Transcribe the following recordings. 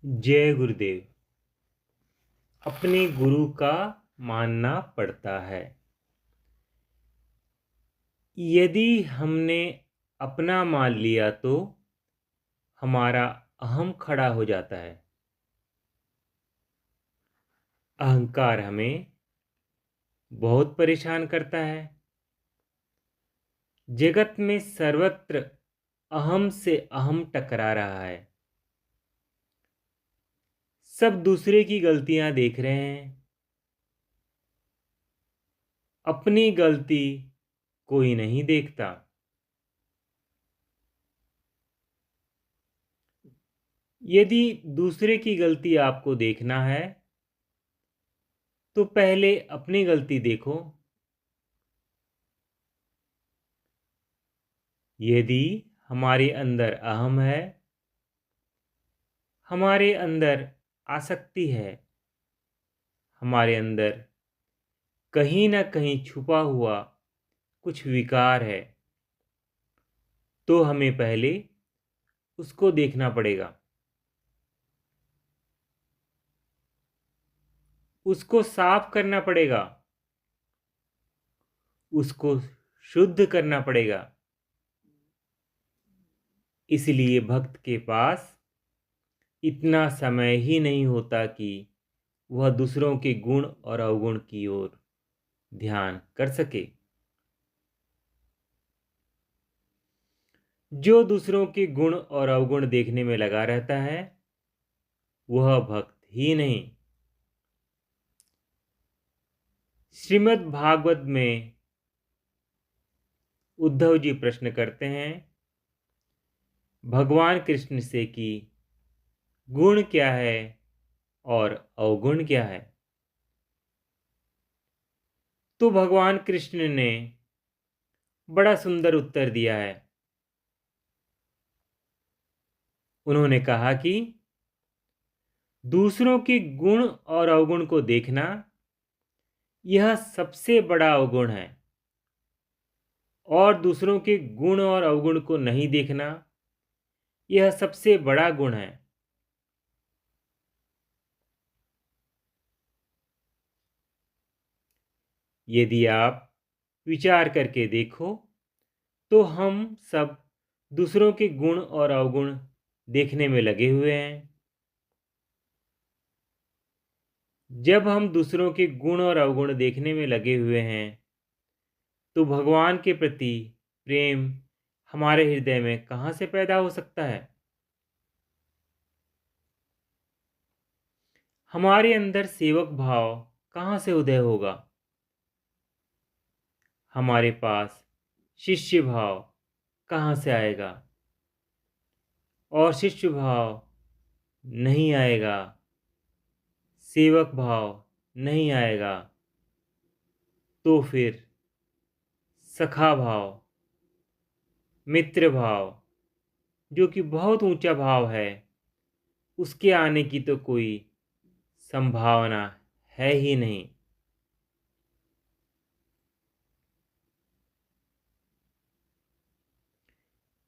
जय गुरुदेव। अपने गुरु का मानना पड़ता है। यदि हमने अपना मान लिया तो हमारा अहम खड़ा हो जाता है। अहंकार हमें बहुत परेशान करता है। जगत में सर्वत्र अहम से अहम टकरा रहा है। सब दूसरे की गलतियां देख रहे हैं। अपनी गलती कोई नहीं देखता। यदि दूसरे की गलती आपको देखना है तो पहले अपनी गलती देखो। यदि हमारे अंदर अहम है, हमारे अंदर आसक्ति है, हमारे अंदर कहीं ना कहीं छुपा हुआ कुछ विकार है, तो हमें पहले उसको देखना पड़ेगा। उसको साफ करना पड़ेगा। उसको शुद्ध करना पड़ेगा। इसलिए भक्त के पास इतना समय ही नहीं होता कि वह दूसरों के गुण और अवगुण की ओर ध्यान कर सके। जो दूसरों के गुण और अवगुण देखने में लगा रहता है वह भक्त ही नहीं। श्रीमद् भागवत में उद्धव जी प्रश्न करते हैं भगवान कृष्ण से कि गुण क्या है और अवगुण क्या है। तो भगवान कृष्ण ने बड़ा सुंदर उत्तर दिया है। उन्होंने कहा कि दूसरों के गुण और अवगुण को देखना यह सबसे बड़ा अवगुण है, और दूसरों के गुण और अवगुण को नहीं देखना यह सबसे बड़ा गुण है। यदि आप विचार करके देखो तो हम सब दूसरों के गुण और अवगुण देखने में लगे हुए हैं। जब हम दूसरों के गुण और अवगुण देखने में लगे हुए हैं तो भगवान के प्रति प्रेम हमारे हृदय में कहाँ से पैदा हो सकता है। हमारे अंदर सेवक भाव कहाँ से उदय होगा। हमारे पास शिष्य भाव कहाँ से आएगा। और शिष्य भाव नहीं आएगा, सेवक भाव नहीं आएगा, तो फिर सखा भाव, मित्र भाव, जो कि बहुत ऊंचा भाव है, उसके आने की तो कोई संभावना है ही नहीं।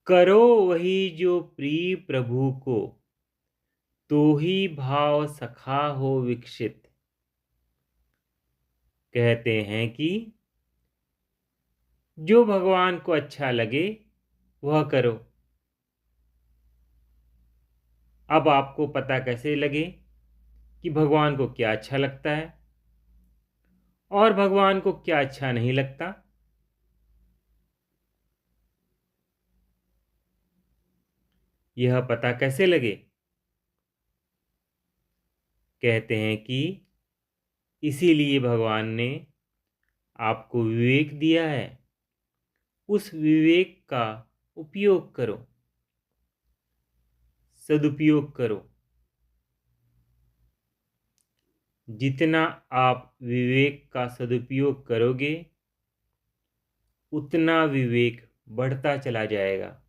करो वही जो प्रिय प्रभु को, तो ही भाव सखा हो विकसित। कहते हैं कि जो भगवान को अच्छा लगे वह करो। अब आपको पता कैसे लगे कि भगवान को क्या अच्छा लगता है और भगवान को क्या अच्छा नहीं लगता। यह पता कैसे लगे। कहते हैं कि इसीलिए भगवान ने आपको विवेक दिया है। उस विवेक का उपयोग करो, सदुपयोग करो। जितना आप विवेक का सदुपयोग करोगे उतना विवेक बढ़ता चला जाएगा।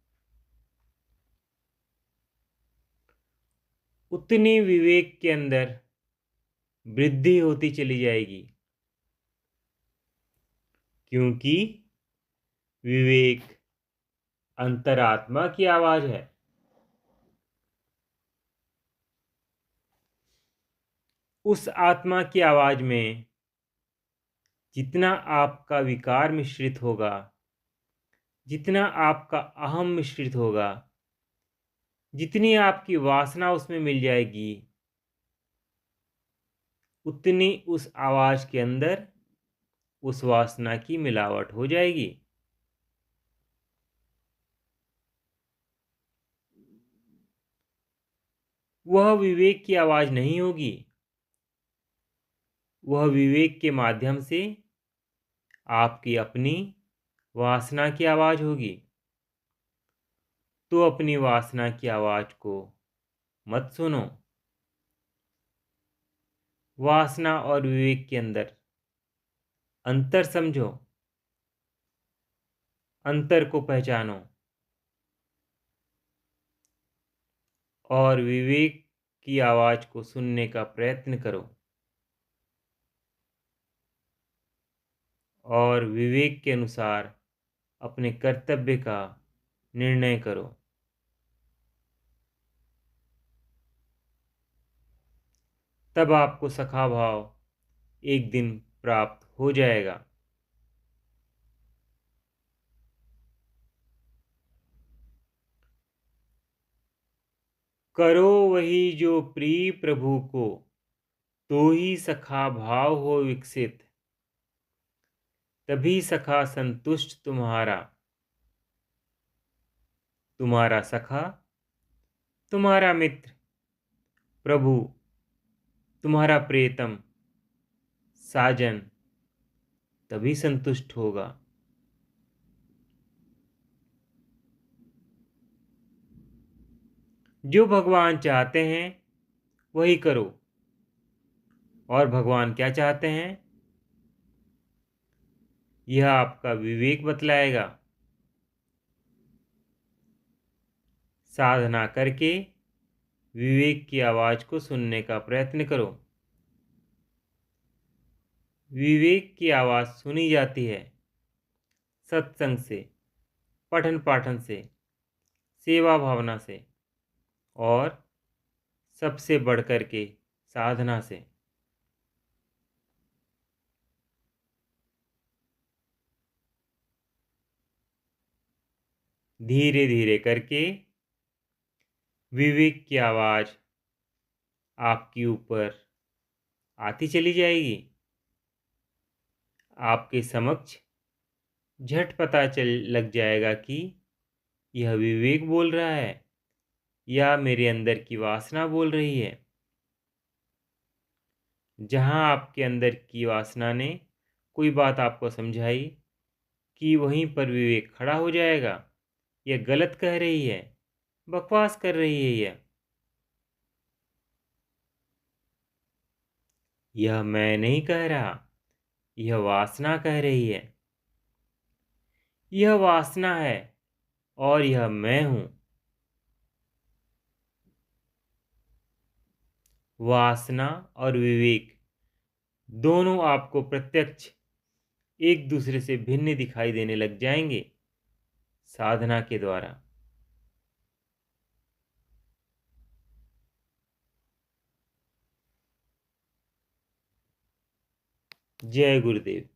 उतनी विवेक के अंदर वृद्धि होती चली जाएगी, क्योंकि विवेक अंतरात्मा की आवाज है। उस आत्मा की आवाज़ में जितना आपका विकार मिश्रित होगा, जितना आपका अहम मिश्रित होगा, जितनी आपकी वासना उसमें मिल जाएगी, उतनी उस आवाज़ के अंदर उस वासना की मिलावट हो जाएगी। वह विवेक की आवाज़ नहीं होगी, वह विवेक के माध्यम से आपकी अपनी वासना की आवाज़ होगी। तो अपनी वासना की आवाज़ को मत सुनो। वासना और विवेक के अंदर अंतर समझो, अंतर को पहचानो और विवेक की आवाज़ को सुनने का प्रयत्न करो और विवेक के अनुसार अपने कर्तव्य का निर्णय करो। तब आपको सखा भाव एक दिन प्राप्त हो जाएगा। करो वही जो प्रिय प्रभु को, तो ही सखा भाव हो विकसित, तभी सखा संतुष्ट तुम्हारा। तुम्हारा सखा, तुम्हारा मित्र, प्रभु, तुम्हारा प्रियतम, साजन तभी संतुष्ट होगा। जो भगवान चाहते हैं वही करो। और भगवान क्या चाहते हैं यह आपका विवेक बतलाएगा। साधना करके विवेक की आवाज़ को सुनने का प्रयत्न करो। विवेक की आवाज़ सुनी जाती है सत्संग से, पठन पाठन से, सेवा भावना से और सबसे बढ़कर के साधना से। धीरे धीरे करके विवेक की आवाज़ आपके ऊपर आती चली जाएगी। आपके समक्ष झट पता चल लग जाएगा कि यह विवेक बोल रहा है या मेरे अंदर की वासना बोल रही है। जहाँ आपके अंदर की वासना ने कोई बात आपको समझाई कि वहीं पर विवेक खड़ा हो जाएगा, यह गलत कह रही है, बकवास कर रही है, यह मैं नहीं कह रहा, यह वासना कह रही है। यह वासना है और यह मैं हूँ। वासना और विवेक दोनों आपको प्रत्यक्ष एक दूसरे से भिन्न दिखाई देने लग जाएंगे साधना के द्वारा। जय गुरुदेव।